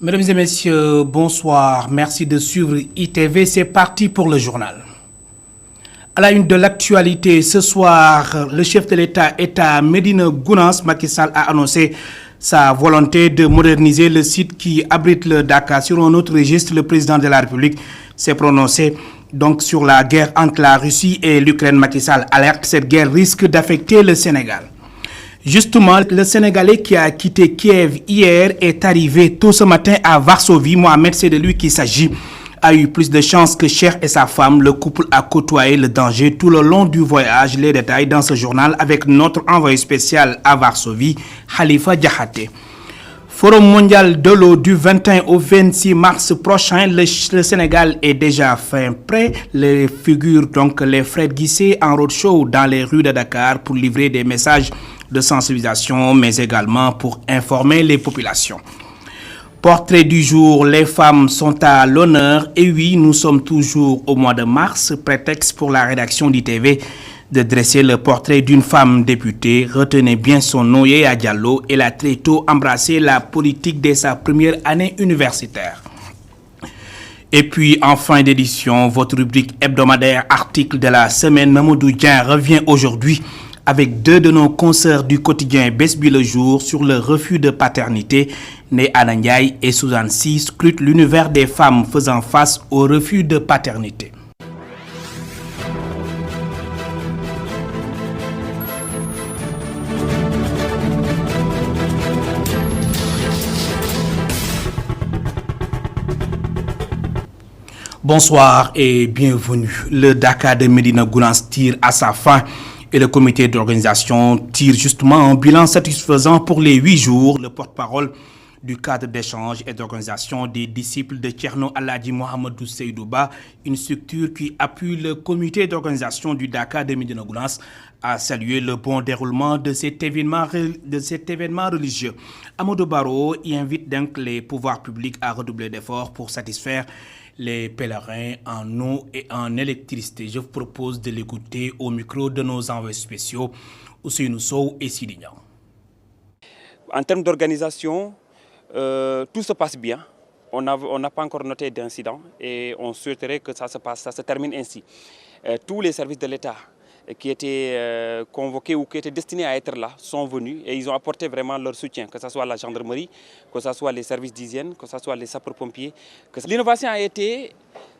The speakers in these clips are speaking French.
Mesdames et messieurs, bonsoir. Merci de suivre ITV. C'est parti pour le journal. À la une de l'actualité, ce soir, le chef de l'État est à Médina Gounass. Macky Sall a annoncé sa volonté de moderniser le site qui abrite le Dakar. Sur un autre registre, le président de la République s'est prononcé donc sur la guerre entre la Russie et l'Ukraine. Macky Sall alerte, cette guerre risque d'affecter le Sénégal. Justement, le Sénégalais qui a quitté Kiev hier est arrivé tôt ce matin à Varsovie. Mohamed, c'est de lui qu'il s'agit, a eu plus de chance que Cher et sa femme. Le couple a côtoyé le danger tout le long du voyage. Les détails dans ce journal avec notre envoyé spécial à Varsovie, Khalifa Diakhaté. Forum mondial de l'eau du 21 au 26 mars prochain, le Sénégal est déjà fin prêt. Les figures donc les Fred Guissé en roadshow dans les rues de Dakar pour livrer des messages de sensibilisation, mais également pour informer les populations. Portrait du jour, les femmes sont à l'honneur. Et oui, nous sommes toujours au mois de mars, prétexte pour la rédaction d'ITV de dresser le portrait d'une femme députée. Retenez bien son nom, Yaya Diallo. Elle a très tôt embrassé la politique dès sa première année universitaire. Et puis, en fin d'édition, votre rubrique hebdomadaire article de la semaine, Mamadou Dieng revient aujourd'hui avec deux de nos consoeurs du quotidien Besbi le jour sur le refus de paternité. Né Anna Ndiaye et Suzanne Sy scrutent l'univers des femmes faisant face au refus de paternité. Bonsoir et bienvenue. Le Dakar de Médina Gounass tire à sa fin et le comité d'organisation tire justement un bilan satisfaisant pour les 8 jours. Le porte-parole du cadre d'échange et d'organisation des disciples de Thierno Aladji Mohamedou Seydouba, une structure qui appuie le comité d'organisation du Dakar de Médina Gounass, a salué le bon déroulement de cet événement religieux. Amadou Barrow y invite donc les pouvoirs publics à redoubler d'efforts pour satisfaire les pèlerins en eau et en électricité. Je vous propose de l'écouter au micro de nos envoyés spéciaux, Ousseynou Sow et Sidignan. En termes d'organisation, tout se passe bien. On n'a pas encore noté d'incident et on souhaiterait que ça se termine ainsi. Tous les services de l'État qui étaient convoqués ou qui étaient destinés à être là sont venus et ils ont apporté vraiment leur soutien, que ce soit la gendarmerie, que ce soit les services d'hygiène, que ce soit les sapeurs-pompiers. L'innovation a été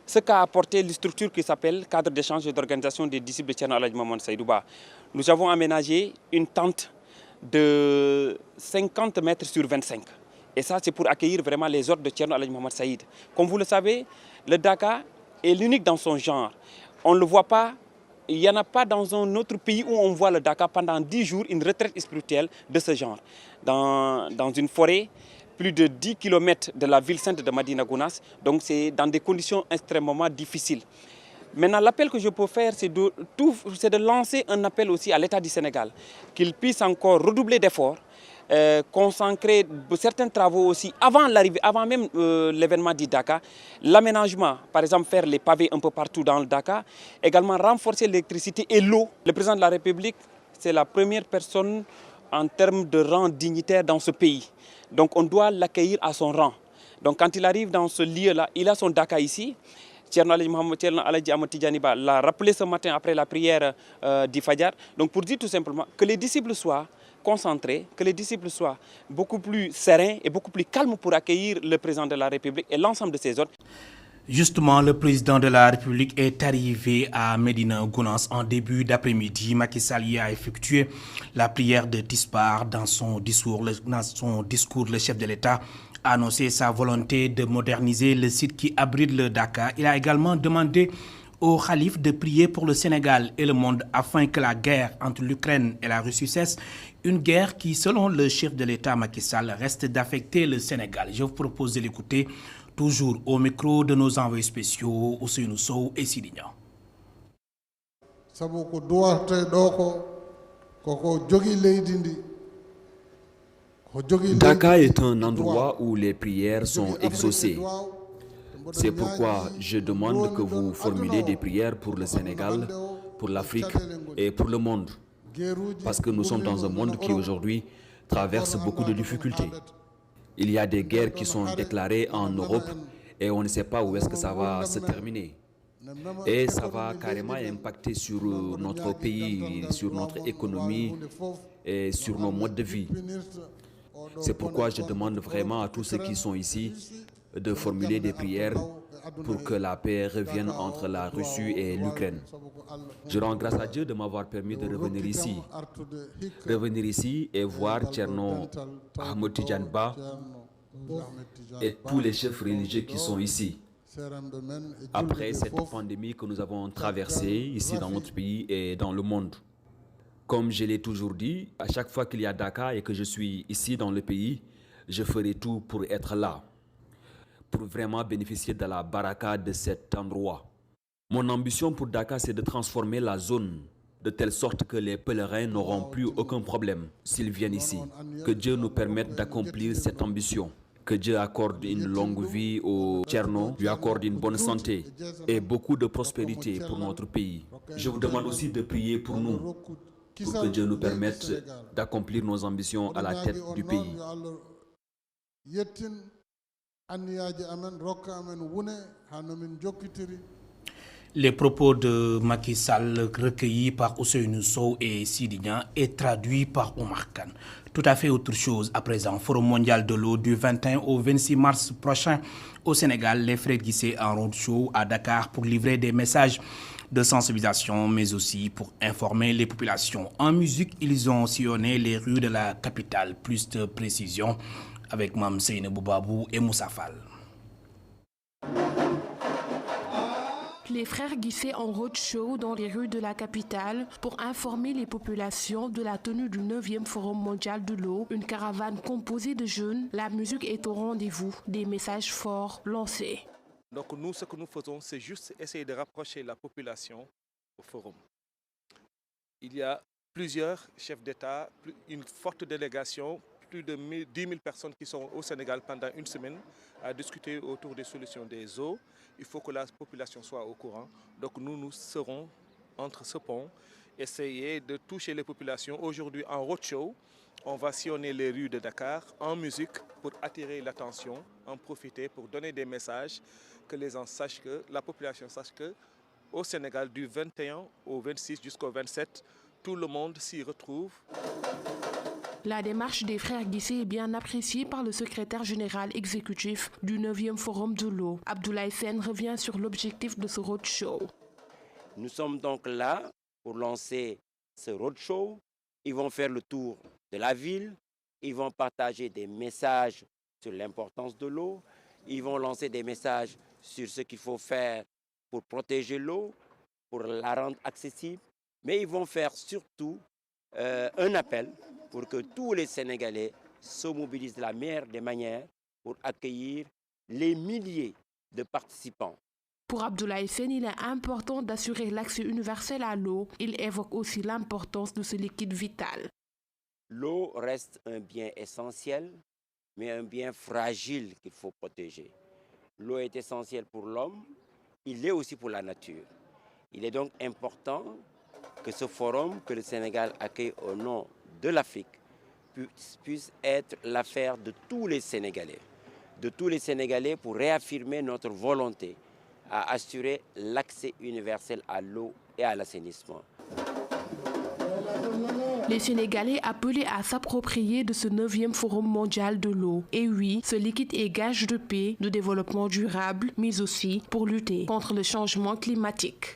ce qu'a apporté la structure qui s'appelle Cadre d'échange et d'organisation des disciples de Thierno Aladji Mohamedou Seydouba. Nous avons aménagé une tente de 50 mètres sur 25. Et ça, c'est pour accueillir vraiment les ordres de Thierno Aladji Mohamed Saïd. Comme vous le savez, le Dakar est l'unique dans son genre. On ne le voit pas. Il n'y en a pas dans un autre pays où on voit le Dakar pendant 10 jours, une retraite spirituelle de ce genre. Dans une forêt, plus de 10 km de la ville sainte de Médina Gounass. Donc c'est dans des conditions extrêmement difficiles. Maintenant, l'appel que je peux faire, c'est de lancer un appel aussi à l'État du Sénégal, qu'il puisse encore redoubler d'efforts, consacrer certains travaux aussi avant l'arrivée, avant même l'événement du Dakar, l'aménagement, par exemple faire les pavés un peu partout dans le Dakar, également renforcer l'électricité et l'eau. Le président de la République, c'est la première personne en termes de rang dignitaire dans ce pays. Donc on doit l'accueillir à son rang. Donc quand il arrive dans ce lieu-là, il a son Dakar ici. Thierno Aladji Ahmed Tidiane Ba l'a rappelé ce matin après la prière du Fadjar. Donc pour dire tout simplement que les disciples soient concentrés, que les disciples soient beaucoup plus sereins et beaucoup plus calmes pour accueillir le président de la République et l'ensemble de ses ordres. Justement, le président de la République est arrivé à Médina Gounass en début d'après-midi. Macky Sall y a effectué la prière de Tispar. Dans son discours, le chef de l'État a annoncé sa volonté de moderniser le site qui abrite le Dakar. Il a également demandé au Khalif de prier pour le Sénégal et le monde afin que la guerre entre l'Ukraine et la Russie cesse. Une guerre qui, selon le chef de l'État Macky Sall, reste d'affecter le Sénégal. Je vous propose de l'écouter toujours au micro de nos envoyés spéciaux, Ousseynou Sow et Sidignan. Dakar est un endroit où les prières sont exaucées. C'est pourquoi je demande que vous formulez des prières pour le Sénégal, pour l'Afrique et pour le monde. Parce que nous sommes dans un monde qui aujourd'hui traverse beaucoup de difficultés. Il y a des guerres qui sont déclarées en Europe et on ne sait pas où est-ce que ça va se terminer. Et ça va carrément impacter sur notre pays, sur notre économie et sur nos modes de vie. C'est pourquoi je demande vraiment à tous ceux qui sont ici de formuler des prières pour que la paix revienne entre la Russie et l'Ukraine. Je rends grâce à Dieu de m'avoir permis de revenir ici. Revenir ici et voir Thierno Ahmed Tidiane Ba et tous les chefs religieux qui sont ici. Après cette pandémie que nous avons traversée ici dans notre pays et dans le monde. Comme je l'ai toujours dit, à chaque fois qu'il y a Dakar et que je suis ici dans le pays, je ferai tout pour être là, pour vraiment bénéficier de la baraka de cet endroit. Mon ambition pour Dakar, c'est de transformer la zone de telle sorte que les pèlerins n'auront plus aucun problème s'ils viennent ici. Que Dieu nous permette d'accomplir cette ambition. Que Dieu accorde une longue vie au Thierno, lui accorde une bonne santé et beaucoup de prospérité pour notre pays. Je vous demande aussi de prier pour nous, pour que Dieu nous permette d'accomplir nos ambitions à la tête du pays. Les propos de Macky Sall recueillis par Ousseynou Sow et Sidignan et traduits par Omar Khan. Tout à fait autre chose à présent. Forum mondial de l'eau du 21 au 26 mars prochain au Sénégal. Les frères Guissé en roadshow à Dakar pour livrer des messages de sensibilisation, mais aussi pour informer les populations. En musique, ils ont sillonné les rues de la capitale. Plus de précision avec Mme Seynabou Babou et Moussa Fall. Les frères Guissé en roadshow dans les rues de la capitale pour informer les populations de la tenue du 9e Forum mondial de l'eau. Une caravane composée de jeunes. La musique est au rendez-vous. Des messages forts lancés. Donc nous, ce que nous faisons, c'est juste essayer de rapprocher la population au forum. Il y a plusieurs chefs d'État, une forte délégation, plus de 10 000 personnes qui sont au Sénégal pendant une semaine à discuter autour des solutions des eaux. Il faut que la population soit au courant. Donc nous serons entre ce pont, essayer de toucher les populations. Aujourd'hui en roadshow, on va sillonner les rues de Dakar en musique pour attirer l'attention, en profiter pour donner des messages, que les gens sachent que, la population sache que au Sénégal du 21 au 26 jusqu'au 27, tout le monde s'y retrouve. La démarche des frères Guissé est bien appréciée par le secrétaire général exécutif du 9e Forum de l'eau. Abdoulaye Sène revient sur l'objectif de ce roadshow. Nous sommes donc là pour lancer ce roadshow. Ils vont faire le tour de la ville, ils vont partager des messages sur l'importance de l'eau, ils vont lancer des messages sur ce qu'il faut faire pour protéger l'eau, pour la rendre accessible, mais ils vont faire surtout un appel pour que tous les Sénégalais se mobilisent de la meilleure des manières pour accueillir les milliers de participants. Pour Abdoulaye Sène, il est important d'assurer l'accès universel à l'eau. Il évoque aussi l'importance de ce liquide vital. L'eau reste un bien essentiel, mais un bien fragile qu'il faut protéger. L'eau est essentielle pour l'homme, il l'est aussi pour la nature. Il est donc important que ce forum que le Sénégal accueille au nom de l'Afrique puisse être l'affaire de tous les Sénégalais pour réaffirmer notre volonté à assurer l'accès universel à l'eau et à l'assainissement. Les Sénégalais appelés à s'approprier de ce 9e Forum mondial de l'eau. Et oui, ce liquide est gage de paix, de développement durable, mais aussi pour lutter contre le changement climatique.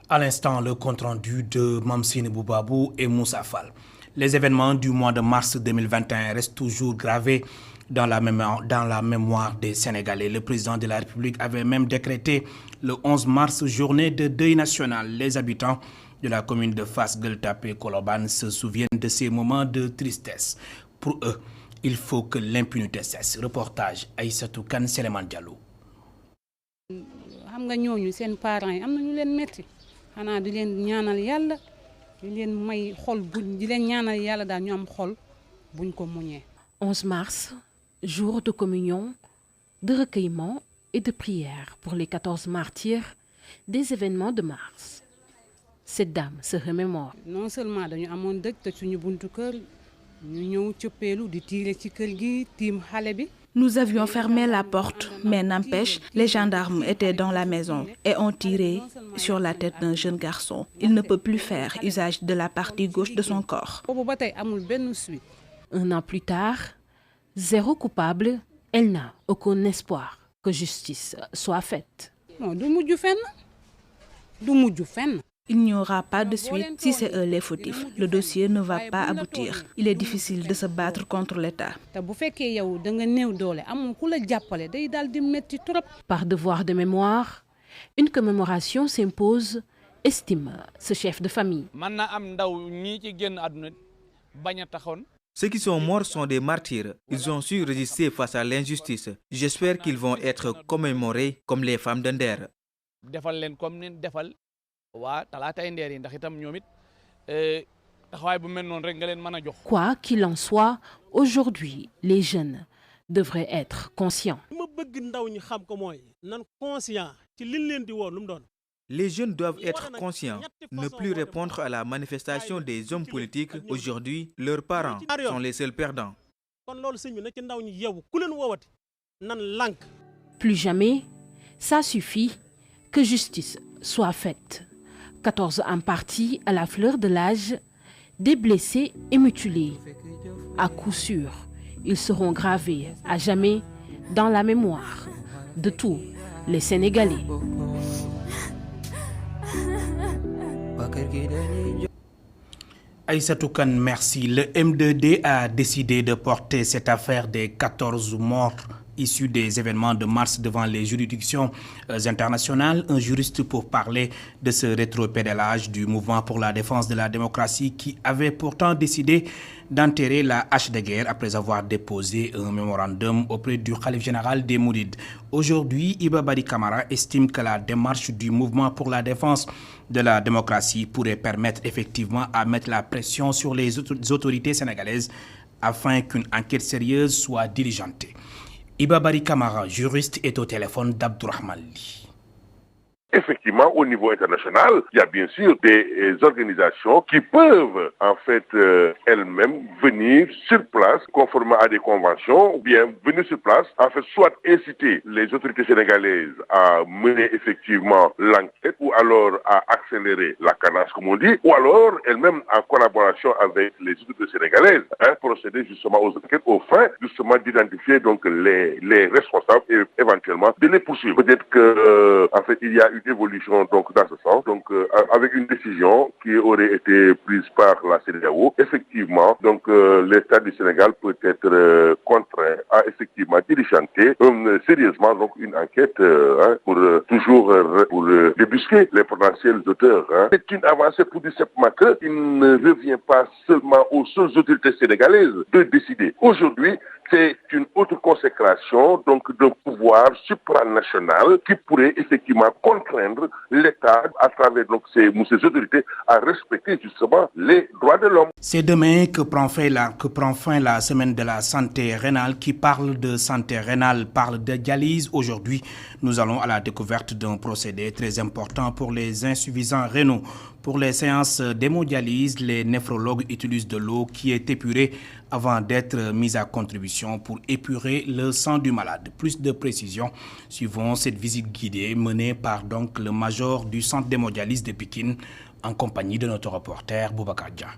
À l'instant, le compte-rendu de Mme Seynabou Babou et Moussa Fall. Les événements du mois de mars 2021 restent toujours gravés dans la mémoire des Sénégalais. Le président de la République avait même décrété le 11 mars journée de deuil national. Les habitants de la commune de Fass Gueule Tapée Colobane se souviennent de ces moments de tristesse. Pour eux, il faut que l'impunité cesse. Reportage Aïssatou Kane Souleymane Diallo. Xam nga ñooñu seen parents yi am na ñu leen metti xanaa di leen ñaanal yàlla di leen may xol buñ di leen ñaanal yàlla daal ñu am xol buñ ko muñee. 11 mars, jour de communion, de recueillement et de prière pour les 14 martyrs des événements de mars. Cette dame se remémore. Non seulement dañu amoon dëj te suñu buntu kër ñu ñëw cëppeelu di tiire ci kër gi tiim xale bi. Nous avions fermé la porte, mais n'empêche, les gendarmes étaient dans la maison et ont tiré sur la tête d'un jeune garçon. Il ne peut plus faire usage de la partie gauche de son corps. Un an plus tard, zéro coupable, elle n'a aucun espoir que justice soit faite. Il n'y aura pas de suite si c'est eux les fautifs. Le dossier ne va pas aboutir. Il est difficile de se battre contre l'État. Par devoir de mémoire, une commémoration s'impose, estime ce chef de famille. Ceux qui sont morts sont des martyrs. Ils ont su résister face à l'injustice. J'espère qu'ils vont être commémorés comme les femmes d'Ender. Quoi qu'il en soit, aujourd'hui, les jeunes devraient être conscients. Les jeunes doivent être conscients, ne plus répondre à la manifestation des hommes politiques. Aujourd'hui, leurs parents sont les seuls perdants. Plus jamais, ça suffit, que justice soit faite. 14 en partie à la fleur de l'âge, des blessés et mutilés. À coup sûr, ils seront gravés à jamais dans la mémoire de tous les Sénégalais. Aïssatou Kane, merci. Le M2D a décidé de porter cette affaire des 14 morts issus des événements de mars devant les juridictions internationales. Un juriste pour parler de ce rétropédalage du mouvement pour la défense de la démocratie qui avait pourtant décidé d'enterrer la hache de guerre après avoir déposé un mémorandum auprès du khalife général des Mourides. Aujourd'hui, Iba Bari Kamara estime que la démarche du mouvement pour la défense de la démocratie pourrait permettre effectivement à mettre la pression sur les autorités sénégalaises afin qu'une enquête sérieuse soit diligentée. Iba Bari Kamara, juriste, est au téléphone d'Abdourahmane Ly. Effectivement, au niveau international, il y a bien sûr des organisations qui peuvent, en fait, elles-mêmes venir sur place, conformément à des conventions, ou bien venir sur place, en fait, soit inciter les autorités sénégalaises à mener effectivement l'enquête, ou alors à accélérer la canasse, comme on dit, ou alors elles-mêmes en collaboration avec les autorités sénégalaises, procéder justement aux enquêtes, aux fins, justement, d'identifier donc les responsables et éventuellement de les poursuivre. Peut-être que, en fait, il y a une évolution donc dans ce sens, donc avec une décision qui aurait été prise par la CEDEAO, effectivement, donc l'État du Sénégal peut être contraint à effectivement diligenter sérieusement donc une enquête pour toujours pour débusquer les potentiels auteurs. C'est une avancée pour dire simplement qu'il ne revient pas seulement aux seules autorités sénégalaises de décider. Aujourd'hui, c'est une autre consécration donc d'un pouvoir supranational qui pourrait effectivement contraindre l'État à travers donc ces autorités à respecter justement les droits de l'homme. C'est demain que prend fin la semaine de la santé rénale. Qui parle de santé rénale parle de dialyse. Aujourd'hui, nous allons à la découverte d'un procédé très important pour les insuffisants rénaux. Pour les séances d'hémodialyse, les néphrologues utilisent de l'eau qui est épurée avant d'être mise à contribution pour épurer le sang du malade. Plus de précisions suivant cette visite guidée menée par donc le major du centre d'hémodialyse de Pikine en compagnie de notre reporter Boubacar Dia.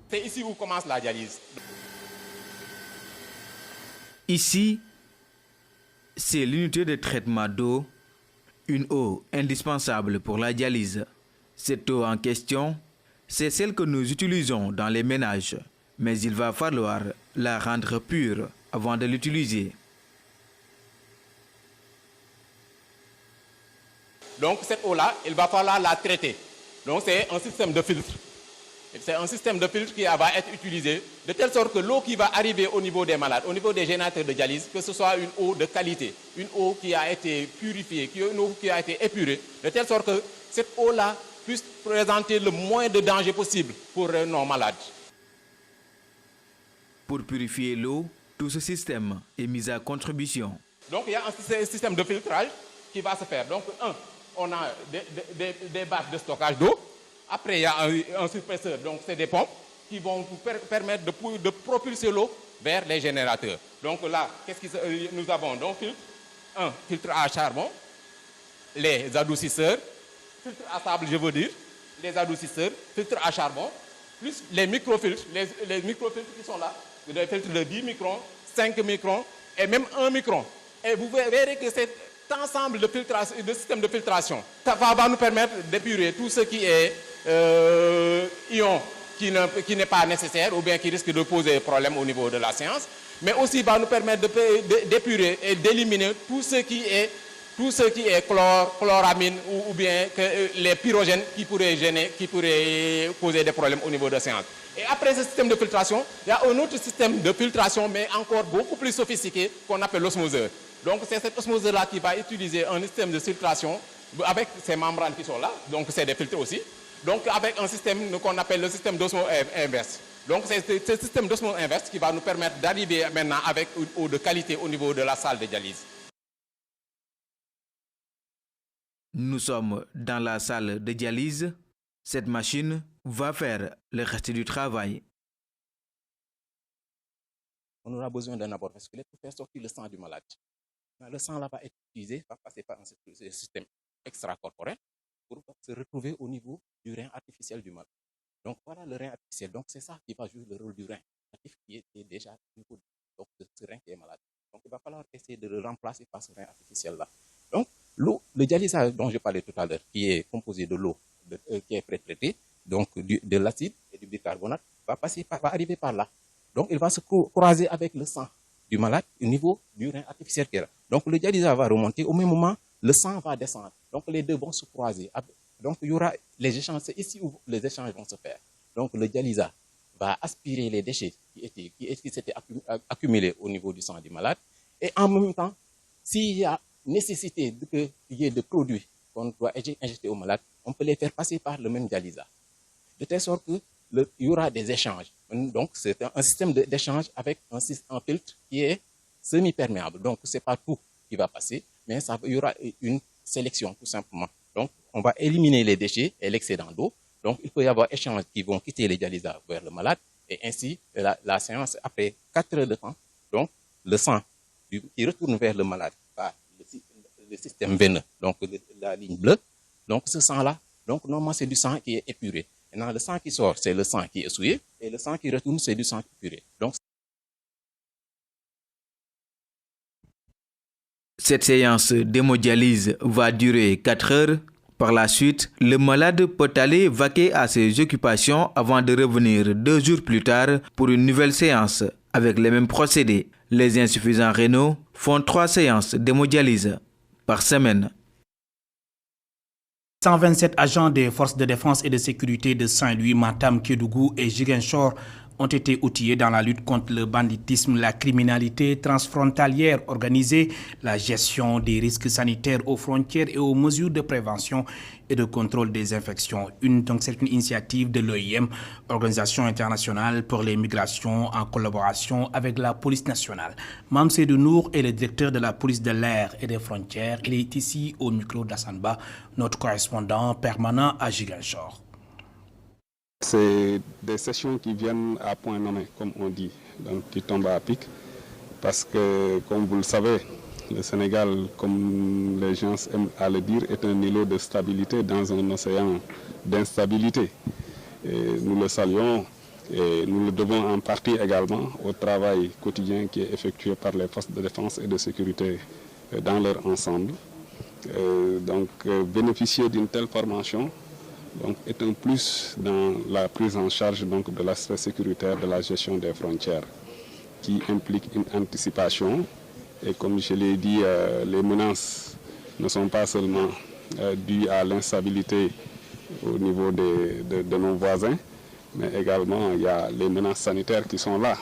C'est ici où commence la dialyse. Ici, c'est l'unité de traitement d'eau, une eau indispensable pour la dialyse. Cette eau en question, c'est celle que nous utilisons dans les ménages, mais il va falloir la rendre pure avant de l'utiliser. Donc cette eau-là, il va falloir la traiter. Donc c'est un système de filtre. C'est un système de filtre qui va être utilisé de telle sorte que l'eau qui va arriver au niveau des malades, au niveau des générateurs de dialyse, que ce soit une eau de qualité, une eau qui a été purifiée, une eau qui a été épurée, de telle sorte que cette eau-là puisse présenter le moins de danger possible pour nos malades. Pour purifier l'eau, tout ce système est mis à contribution. Donc il y a un système de filtrage qui va se faire. Donc on a des bacs de stockage d'eau. Après il y a un suppresseur, donc c'est des pompes qui vont vous permettre de propulser l'eau vers les générateurs. Donc là, qu'est-ce que nous avons? Donc un filtre à charbon, les adoucisseurs, filtre à sable, je veux dire, les adoucisseurs, filtre à charbon, plus les microfiltres, les microfiltres qui sont là, des filtres de 10 microns, 5 microns et même 1 micron. Et vous verrez que cet ensemble de systèmes de filtration, ça va nous permettre d'épurer tout ce qui est ion qui n'est pas nécessaire ou bien qui risque de poser problème au niveau de la séance, mais aussi va nous permettre d'épurer et d'éliminer tout ce qui est chlore, chloramine ou bien les pyrogènes qui pourraient gêner, qui pourraient causer des problèmes au niveau de la séance. Et après ce système de filtration, il y a un autre système de filtration, mais encore beaucoup plus sophistiqué, qu'on appelle l'osmoseur. Donc c'est cet osmoseur-là qui va utiliser un système de filtration avec ces membranes qui sont là, donc c'est des filtres aussi, donc avec un système qu'on appelle le système d'osmose inverse. Donc c'est ce système d'osmose inverse qui va nous permettre d'arriver maintenant avec une eau de qualité au niveau de la salle de dialyse. Nous sommes dans la salle de dialyse. Cette machine va faire le reste du travail. On aura besoin d'un apport vasculaire pour faire sortir le sang du malade. Le sang là va être utilisé, va passer par un système extracorporel pour se retrouver au niveau du rein artificiel du malade. Donc voilà le rein artificiel. Donc c'est ça qui va jouer le rôle du rein qui est déjà au niveau de ce rein qui est malade. Donc il va falloir essayer de le remplacer par ce rein artificiel là. Donc l'eau, le dialysage dont je parlais tout à l'heure, qui est composé de l'eau qui est pré-traitée, donc de l'acide et du bicarbonate, va arriver par là. Donc il va se croiser avec le sang du malade au niveau du rein artificiel qui est là. Donc le dialysage va remonter, au même moment, le sang va descendre. Donc les deux vont se croiser. Donc il y aura les échanges, c'est ici où les échanges vont se faire. Donc le dialysage va aspirer les déchets qui s'étaient accumulés au niveau du sang du malade. Et en même temps, s'il y a nécessité qu'il y ait de produits qu'on doit injecter au malade, on peut les faire passer par le même dialysage. De telle sorte qu'il y aura des échanges. Donc c'est un système d'échange avec un filtre qui est semi-perméable. Donc ce n'est pas tout qui va passer, mais il y aura une sélection tout simplement. Donc on va éliminer les déchets et l'excédent d'eau. Donc il peut y avoir échanges qui vont quitter les dialysages vers le malade. Et ainsi, la séance, après 4 heures de temps, donc le sang qui retourne vers le malade par le système veineux, donc la ligne bleue. Donc ce sang-là, donc normalement c'est du sang qui est épuré. Maintenant le sang qui sort, c'est le sang qui est essuyé, et le sang qui retourne, c'est du sang épuré. Donc cette séance d'hémodialyse va durer 4 heures. Par la suite, le malade peut aller vaquer à ses occupations avant de revenir 2 jours plus tard pour une nouvelle séance avec les mêmes procédés. Les insuffisants rénaux font 3 séances d'hémodialyse par semaine. 127 agents des forces de défense et de sécurité de Saint-Louis, Matam, Kédougou et Ziguinchor ont été outillés dans la lutte contre le banditisme, la criminalité transfrontalière organisée, la gestion des risques sanitaires aux frontières et aux mesures de prévention et de contrôle des infections. C'est une initiative de l'OIM, Organisation internationale pour les migrations, en collaboration avec la police nationale. Mamsedou Nour est le directeur de la police de l'air et des frontières. Il est ici au micro d'Assanba, notre correspondant permanent à Ziguinchor. C'est des sessions qui viennent à point nommé, comme on dit, donc qui tombent à pic, parce que, comme vous le savez, le Sénégal, comme les gens aiment à le dire, est un îlot de stabilité dans un océan d'instabilité. Et nous le saluons et nous le devons en partie également au travail quotidien qui est effectué par les forces de défense et de sécurité dans leur ensemble. Bénéficier d'une telle formation est un plus dans la prise en charge de l'aspect sécuritaire de la gestion des frontières, qui implique une anticipation. Et comme je l'ai dit, les menaces ne sont pas seulement dues à l'instabilité au niveau de nos voisins, mais également il y a les menaces sanitaires qui sont là.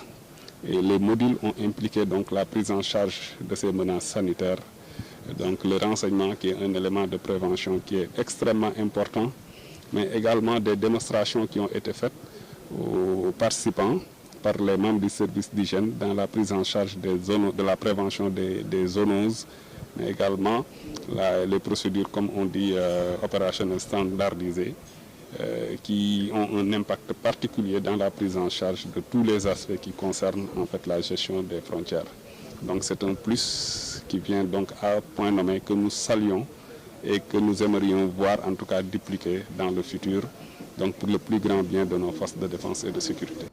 Et les modules ont impliqué la prise en charge de ces menaces sanitaires. Donc le renseignement qui est un élément de prévention qui est extrêmement important, mais également des démonstrations qui ont été faites aux participants par les membres du service d'hygiène dans la prise en charge de la prévention des zoonoses, mais également les procédures, comme on dit, opérationnelles standardisées, qui ont un impact particulier dans la prise en charge de tous les aspects qui concernent en fait la gestion des frontières. Donc c'est un plus qui vient donc à point nommé que nous saluons et que nous aimerions voir en tout cas dupliquer dans le futur, donc pour le plus grand bien de nos forces de défense et de sécurité.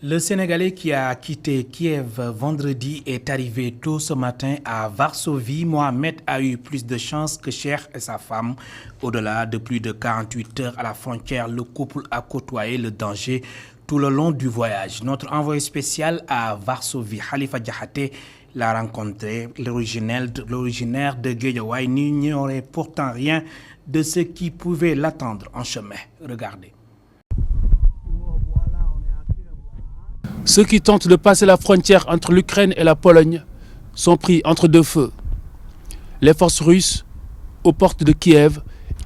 Le Sénégalais qui a quitté Kiev vendredi est arrivé tôt ce matin à Varsovie. Mohamed a eu plus de chance que Cheikh et sa femme. Au-delà de plus de 48 heures à la frontière, le couple a côtoyé le danger tout le long du voyage. Notre envoyé spécial à Varsovie, Khalifa Diakhaté, l'a rencontré. L'originaire de Guédiawaye n'ignorait pourtant rien de ce qui pouvait l'attendre en chemin. Regardez. Ceux qui tentent de passer la frontière entre l'Ukraine et la Pologne sont pris entre deux feux. Les forces russes aux portes de Kiev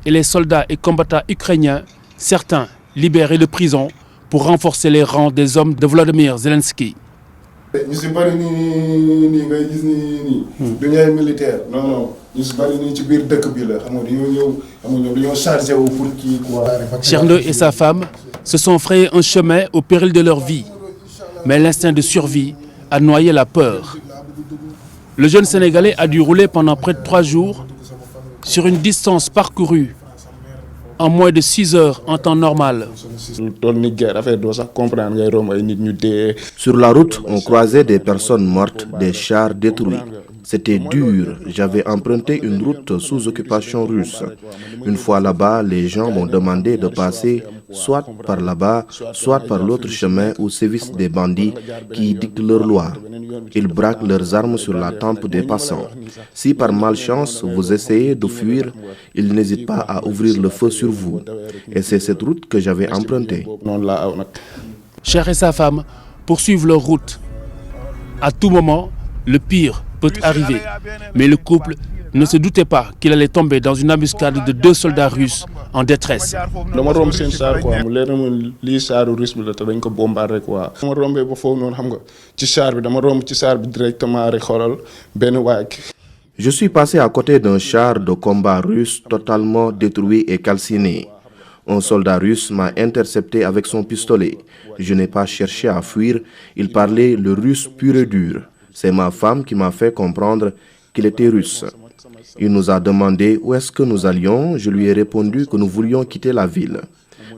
et les soldats et combattants ukrainiens, certains libérés de prison pour renforcer les rangs des hommes de Volodymyr Zelensky. Cherno et sa femme se sont frayés un chemin au péril de leur vie. Mais l'instinct de survie a noyé la peur. Le jeune Sénégalais a dû rouler pendant près de 3 jours sur une distance parcourue en moins de 6 heures en temps normal. Sur la route, on croisait des personnes mortes, des chars détruits. C'était dur. J'avais emprunté une route sous occupation russe. Une fois là-bas, les gens m'ont demandé de passer soit par là-bas, soit par l'autre chemin où sévissent des bandits qui dictent leurs lois. Ils braquent leurs armes sur la tempe des passants. Si par malchance vous essayez de fuir, ils n'hésitent pas à ouvrir le feu sur vous. Et c'est cette route que j'avais empruntée. Cheikh et sa femme poursuivent leur route. À tout moment, le pire peut arriver. Mais le couple ne se doutait pas qu'il allait tomber dans une embuscade de 2 soldats russes en détresse. Je suis passé à côté d'un char de combat russe totalement détruit et calciné. Un soldat russe m'a intercepté avec son pistolet. Je n'ai pas cherché à fuir, il parlait le russe pur et dur. C'est ma femme qui m'a fait comprendre qu'il était russe. Il nous a demandé où est-ce que nous allions. Je lui ai répondu que nous voulions quitter la ville.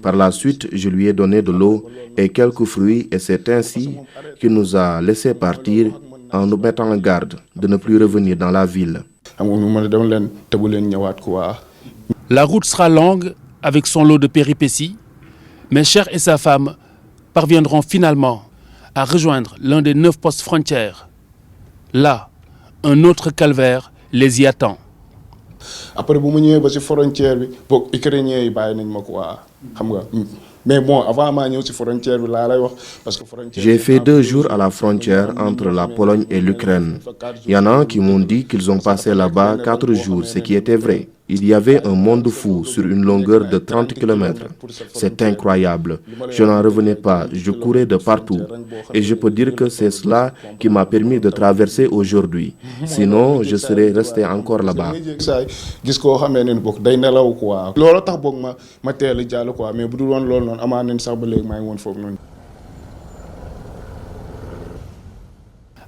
Par la suite, je lui ai donné de l'eau et quelques fruits et c'est ainsi qu'il nous a laissé partir en nous mettant en garde de ne plus revenir dans la ville. La route sera longue avec son lot de péripéties, mais Cheikh et sa femme parviendront finalement à rejoindre l'un des 9 postes frontières. Là, un autre calvaire les y attend. Après, mais bon, avant frontière, j'ai fait 2 jours à la frontière entre la Pologne et l'Ukraine. Il y en a qui m'ont dit qu'ils ont passé là-bas 4 jours, ce qui était vrai. Il y avait un monde fou sur une longueur de 30 km. C'est incroyable. Je n'en revenais pas. Je courais de partout. Et je peux dire que c'est cela qui m'a permis de traverser aujourd'hui. Sinon, je serais resté encore là-bas.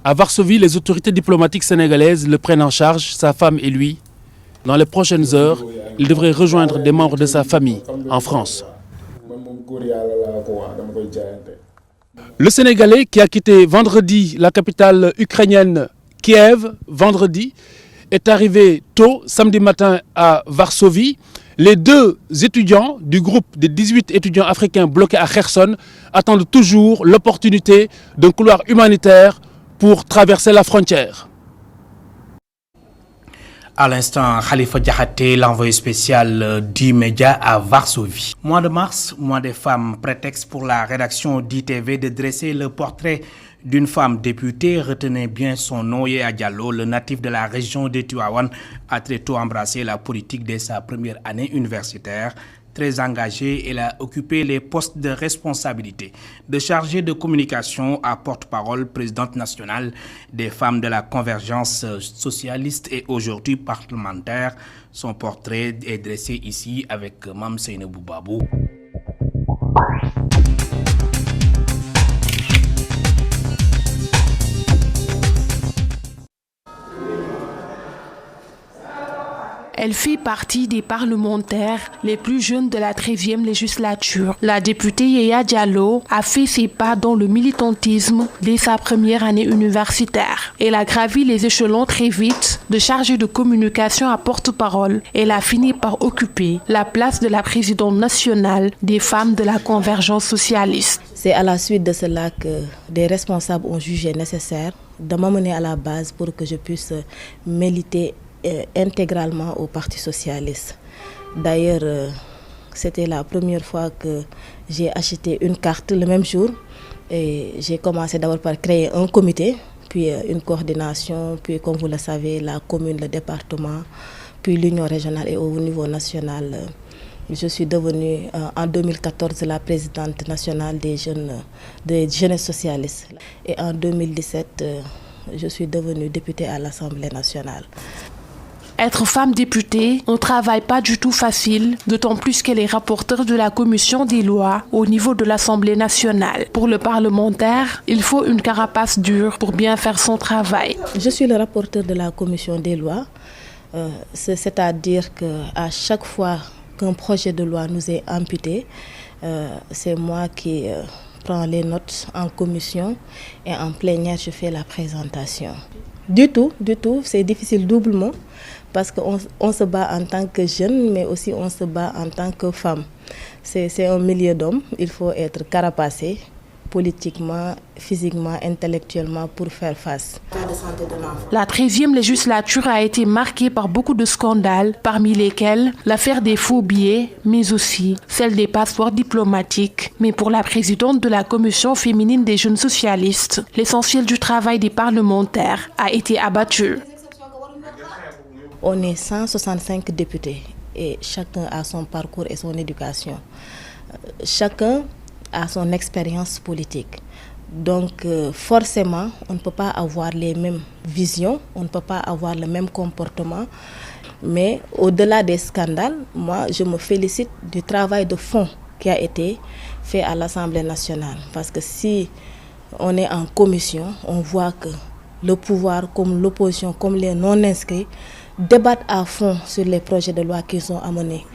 À Varsovie, les autorités diplomatiques sénégalaises le prennent en charge, sa femme et lui. Dans les prochaines heures, il devrait rejoindre des membres de sa famille en France. Le Sénégalais qui a quitté vendredi la capitale ukrainienne Kiev, vendredi, est arrivé tôt samedi matin à Varsovie. Les 2 étudiants du groupe des 18 étudiants africains bloqués à Kherson attendent toujours l'opportunité d'un couloir humanitaire pour traverser la frontière. À l'instant, Khalifa Diakhaté, l'envoyé spécial d'E-Média à Varsovie. Mois de mars, mois des femmes, prétexte pour la rédaction d'ITV de dresser le portrait d'une femme députée. Retenez bien son nom, Yaya Diallo, le natif de la région de Tivaouane, a très tôt embrassé la politique dès sa première année universitaire. Très engagée, elle a occupé les postes de responsabilité, de chargée de communication à porte-parole, présidente nationale des femmes de la convergence socialiste et aujourd'hui parlementaire. Son portrait est dressé ici avec Mme Seynabou Babou. Elle fait partie des parlementaires les plus jeunes de la 13e législature. La députée Yaya Diallo a fait ses pas dans le militantisme dès sa première année universitaire. Elle a gravi les échelons très vite de chargée de communication à porte-parole. Elle a fini par occuper la place de la présidente nationale des femmes de la convergence socialiste. C'est à la suite de cela que des responsables ont jugé nécessaire de m'amener à la base pour que je puisse militer intégralement au Parti socialiste. D'ailleurs, c'était la première fois que j'ai acheté une carte le même jour et j'ai commencé d'abord par créer un comité, puis une coordination, puis comme vous le savez, la commune, le département, puis l'union régionale et au niveau national. Je suis devenue en 2014 la présidente nationale des jeunes socialistes et en 2017 je suis devenue députée à l'Assemblée nationale. Être femme députée, un travail pas du tout facile, d'autant plus qu'elle est rapporteure de la commission des lois au niveau de l'Assemblée nationale. Pour le parlementaire, il faut une carapace dure pour bien faire son travail. Je suis le rapporteur de la commission des lois, c'est-à-dire qu'à chaque fois qu'un projet de loi nous est imputé, c'est moi qui prends les notes en commission et en plénière, je fais la présentation. Du tout, c'est difficile doublement parce qu'on se bat en tant que jeune, mais aussi on se bat en tant que femme. C'est un milieu d'hommes, il faut être carapacé politiquement, physiquement, intellectuellement pour faire face. La 13e législature a été marquée par beaucoup de scandales, parmi lesquels l'affaire des faux billets, mais aussi celle des passeports diplomatiques. Mais pour la présidente de la commission féminine des jeunes socialistes, l'essentiel du travail des parlementaires a été abattu. On est 165 députés et chacun a son parcours et son éducation. Chacun a son expérience politique. Donc forcément, on ne peut pas avoir les mêmes visions, on ne peut pas avoir le même comportement. Mais au-delà des scandales, moi je me félicite du travail de fond qui a été fait à l'Assemblée nationale. Parce que si on est en commission, on voit que le pouvoir, comme l'opposition, comme les non-inscrits, débattent à fond sur les projets de loi qu'ils ont amenés.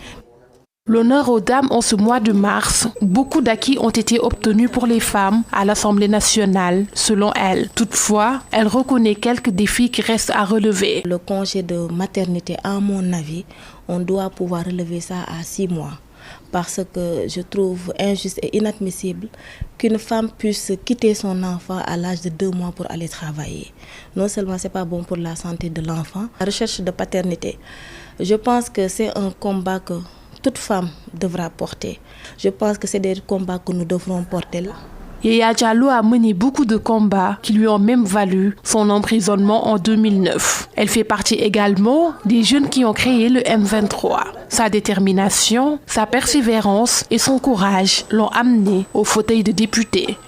L'honneur aux dames en ce mois de mars, beaucoup d'acquis ont été obtenus pour les femmes à l'Assemblée nationale, selon elle. Toutefois, elle reconnaît quelques défis qui restent à relever. Le congé de maternité, à mon avis, on doit pouvoir relever ça à 6 mois. Parce que je trouve injuste et inadmissible qu'une femme puisse quitter son enfant à l'âge de 2 mois pour aller travailler. Non seulement ce n'est pas bon pour la santé de l'enfant, la recherche de paternité, je pense que c'est un combat que toute femme devra porter. Je pense que c'est des combats que nous devrons porter là. Yaya Diallo a mené beaucoup de combats qui lui ont même valu son emprisonnement en 2009. Elle fait partie également des jeunes qui ont créé le M23. Sa détermination, sa persévérance et son courage l'ont amenée au fauteuil de député.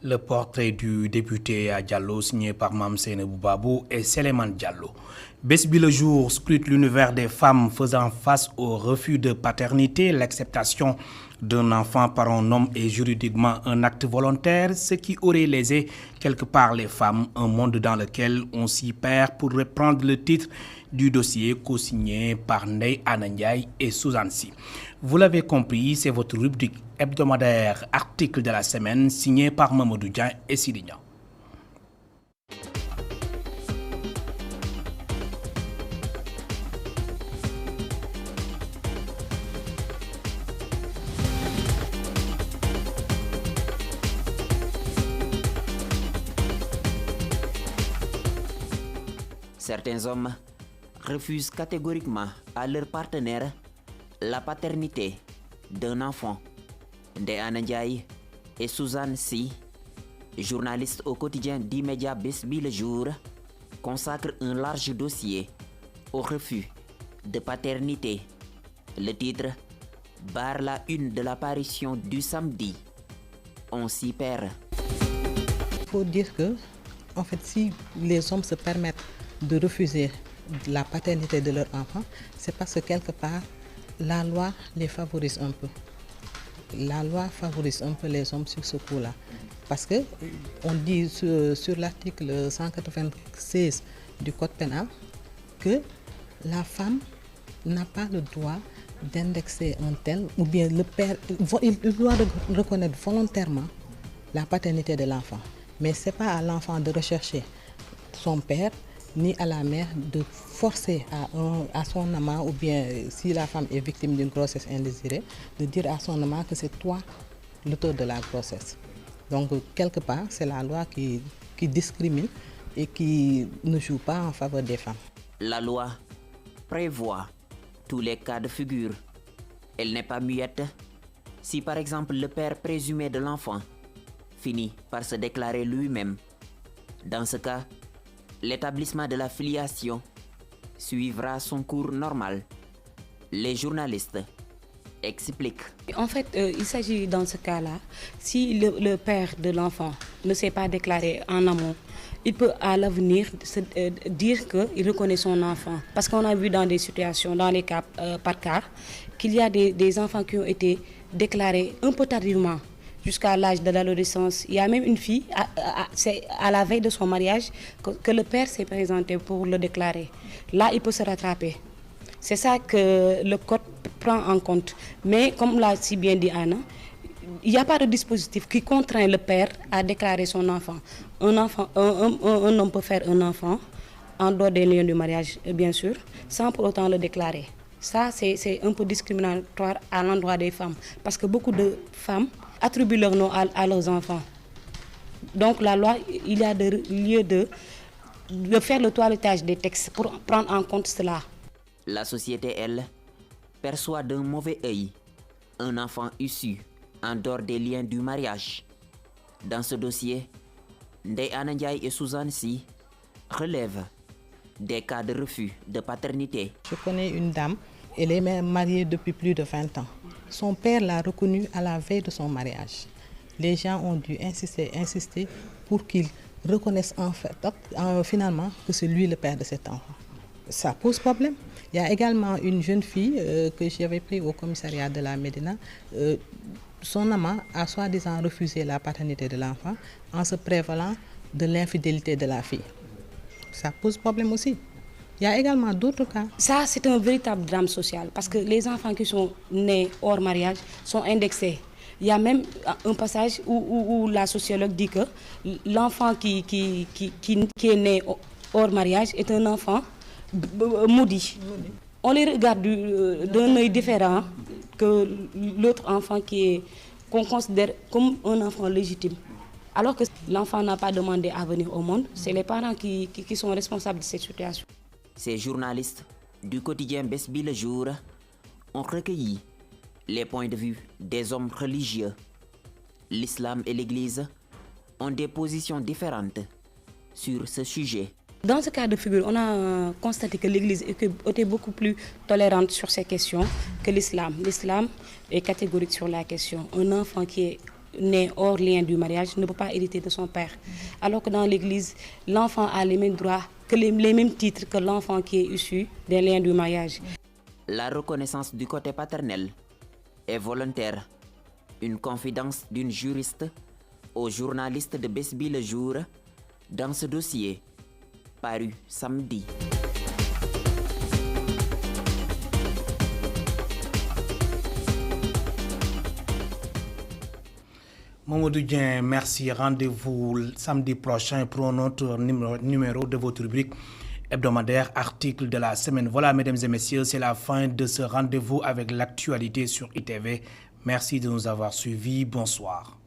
Le portrait du député à Diallo signé par Mme Seynabou Babou et Seleman Diallo. Besbi le jour scrute l'univers des femmes faisant face au refus de paternité. L'acceptation d'un enfant par un homme est juridiquement un acte volontaire, ce qui aurait lésé quelque part les femmes, un monde dans lequel on s'y perd, pour reprendre le titre du dossier co-signé par Ndeye Anna Ndiaye et Suzanne Sy. Vous l'avez compris, c'est votre rubrique hebdomadaire article de la semaine signé par Mamadou Dieng et Sidignan. Certains hommes refusent catégoriquement à leur partenaire la paternité d'un enfant. Ndéana Ndiaye et Suzanne Sy, journalistes au quotidien d'E-Media Besbi Le Jour, consacrent un large dossier au refus de paternité. Le titre barre la une de l'apparition du samedi. On s'y perd. Il faut dire que, en fait, si les hommes se permettent de refuser la paternité de leur enfant, c'est parce que quelque part, la loi les favorise un peu. La loi favorise un peu les hommes sur ce coup-là. Parce que on dit sur l'article 196 du Code pénal que la femme n'a pas le droit d'indexer un tel, ou bien le père, il doit reconnaître volontairement la paternité de l'enfant. Mais ce n'est pas à l'enfant de rechercher son père, ni à la mère de forcer à son amant, ou bien si la femme est victime d'une grossesse indésirée, de dire à son amant que c'est toi l'auteur de la grossesse. Donc, quelque part, c'est la loi qui discrimine et qui ne joue pas en faveur des femmes. La loi prévoit tous les cas de figure. Elle n'est pas muette. Si par exemple le père présumé de l'enfant finit par se déclarer lui-même, dans ce cas, l'établissement de la filiation suivra son cours normal. Les journalistes expliquent. En fait, il s'agit dans ce cas-là, si le père de l'enfant ne s'est pas déclaré en amont, il peut à l'avenir dire qu'il reconnaît son enfant. Parce qu'on a vu dans des situations, dans les cas par cas, qu'il y a des enfants qui ont été déclarés un peu tardivement, jusqu'à l'âge de l'adolescence. Il y a même une fille, c'est à la veille de son mariage, que le père s'est présenté pour le déclarer. Là, il peut se rattraper. C'est ça que le code prend en compte. Mais comme l'a si bien dit Anna, il n'y a pas de dispositif qui contraint le père à déclarer son enfant. Un homme peut faire un enfant en dehors des liens du mariage, bien sûr, sans pour autant le déclarer. Ça, c'est un peu discriminatoire à l'endroit des femmes. Parce que beaucoup de femmes attribuent leur nom à leurs enfants. Donc la loi, il y a lieu de faire le toilettage des textes pour prendre en compte cela. La société, elle, perçoit d'un mauvais œil un enfant issu en dehors des liens du mariage. Dans ce dossier, Ndéana Ndiaye et Suzanne Sy relèvent des cas de refus de paternité. Je connais une dame, elle est mariée depuis plus de 20 ans. Son père l'a reconnue à la veille de son mariage. Les gens ont dû insister pour qu'il reconnaisse finalement que c'est lui le père de cet enfant. Ça pose problème. Il y a également une jeune fille que j'avais prise au commissariat de la Médina. Son amant a soi-disant refusé la paternité de l'enfant en se prévalant de l'infidélité de la fille. Ça pose problème aussi. Il y a également d'autres cas. Ça, c'est un véritable drame social parce que les enfants qui sont nés hors mariage sont indexés. Il y a même un passage où la sociologue dit que l'enfant qui est né hors mariage est un enfant maudit. On les regarde d'un œil différent que l'autre enfant qu'on considère comme un enfant légitime. Alors que l'enfant n'a pas demandé à venir au monde, c'est les parents qui sont responsables de cette situation. Ces journalistes du quotidien Besbi Le Jour ont recueilli les points de vue des hommes religieux. L'islam et l'Église ont des positions différentes sur ce sujet. Dans ce cas de figure, on a constaté que l'Église était beaucoup plus tolérante sur ces questions que l'islam. L'islam est catégorique sur la question. Un enfant qui est né hors lien du mariage ne peut pas hériter de son père. Alors que dans l'Église, l'enfant a les mêmes droits, les mêmes titres que l'enfant qui est issu des liens du mariage. La reconnaissance du côté paternel est volontaire. Une confidence d'une juriste aux journalistes de Besbi Le Jour dans ce dossier paru samedi. Mamadou Dien, merci. Rendez-vous samedi prochain pour un autre numéro de votre rubrique hebdomadaire, article de la semaine. Voilà, mesdames et messieurs, c'est la fin de ce rendez-vous avec l'actualité sur ITV. Merci de nous avoir suivis. Bonsoir.